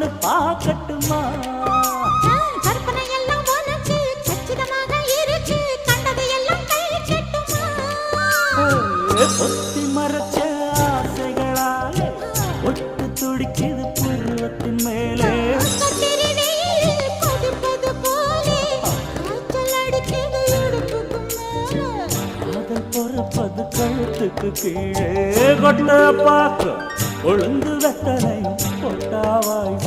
சொல்லு பார்க்கட்டுமா கற்பனை எல்லாம் உனக்கு சச்சிதமாக இருக்கு கண்டது எல்லாம் கை கட்டுமா பொத்தி மறைச்ச ஆசைகளாலே ஒட்டு துடிக்குது பருவத்தின் மேலே கொதிப்பது போலே காய்ச்சல் அடிக்குது இடுப்புக்கு மேலே காதல் பொறப்பது கழுத்துக்கு கீழே கொட்ட பார்க்க ஒழுங்கு வெத்தனை பொட்டாவாய்